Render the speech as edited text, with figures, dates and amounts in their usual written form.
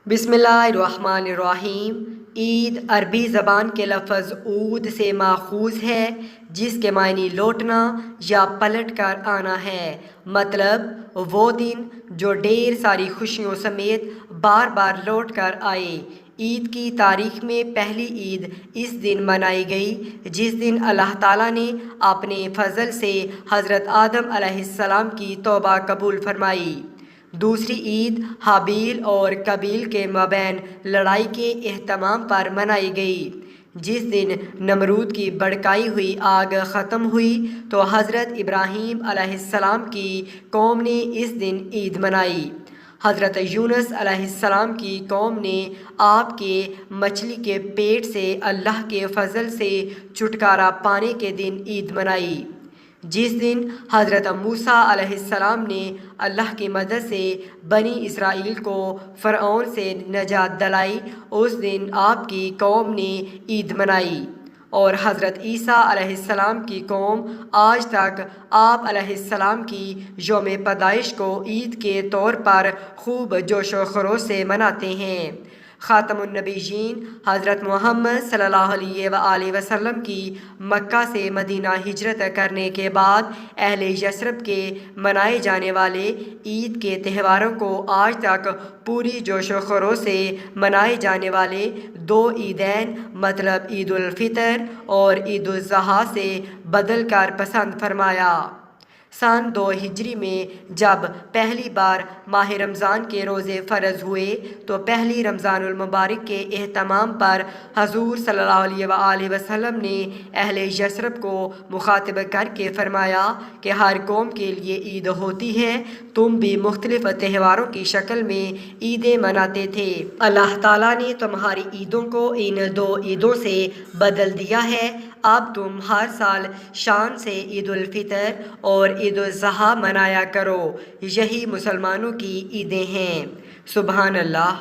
बिस्मिल्लाहिर्रहमानिर्रहीम। ईद अरबी ज़बान के लफ्ज़ ऊद से माखूज़ है, जिसके मायने लौटना या पलट कर आना है। मतलब वो दिन जो ढेर सारी खुशियों समेत बार बार लौट कर आए। ईद की तारीख़ में पहली ईद इस दिन मनाई गई जिस दिन अल्लाह ताला ने अपने फ़ज़ल से हज़रत आदम अलैहिस्सलाम की तौबा कबूल फरमाई। दूसरी ईद हाबील और कबील के मबैन लड़ाई के एहतमाम पर मनाई गई। जिस दिन नमरूद की भड़काई हुई आग ख़त्म हुई तो हज़रत इब्राहीम अलैहिस्सलाम की कौम ने इस दिन ईद मनाई। हज़रत यूनुस अलैहिस्सलाम की कौम ने आपके मछली के पेट से अल्लाह के फ़ज़ल से छुटकारा पाने के दिन ईद मनाई। जिस दिन हज़रत मूसा अलैहिस्सलाम ने अल्लाह की मदद से बनी इसराइल को फ़िरऔन से नजात दिलाई, उस दिन आपकी कौम ने ईद मनाई। और हज़रत ईसा अलैहिस्सलाम की कौम आज तक आप अलैहिस्सलाम की यौम पैदाइश को ईद के तौर पर खूब जोश व खरोश से मनाते हैं। ख़ातमुन नबीयीन हज़रत मोहम्मद सल्लल्लाहु अलैहि वसल्लम की मक्का से मदीना हिजरत करने के बाद अहले यस्रब के मनाए जाने वाले ईद के त्योहारों को आज तक पूरी जोश व खरोश से मनाए जाने वाले दो ईदैन मतलब ईद उल फितर और ईद उल ज़ुहा से बदल कर पसंद फरमाया। सन 2 हिजरी में जब पहली बार माह रमज़ान के रोज़े फ़र्ज हुए तो पहली रमज़ानुल मुबारक के एहतमाम पर हजूर सल्लल्लाहु अलैहि वसल्लम ने अहले यस्रब को मुखातिब करके फ़रमाया कि हर कौम के लिए ईद होती है, तुम भी मुख्तलिफ़ त्योहारों की शक्ल में ईदें मनाते थे। अल्लाह ताला ने तुम्हारी ईदों को इन 2 ईदों से बदल दिया है। अब तुम हर साल शान से ईद उल फितर और ईद उल ज़ुहा मनाया करो। यही मुसलमानों की ईदें हैं। सुबहान अल्लाह।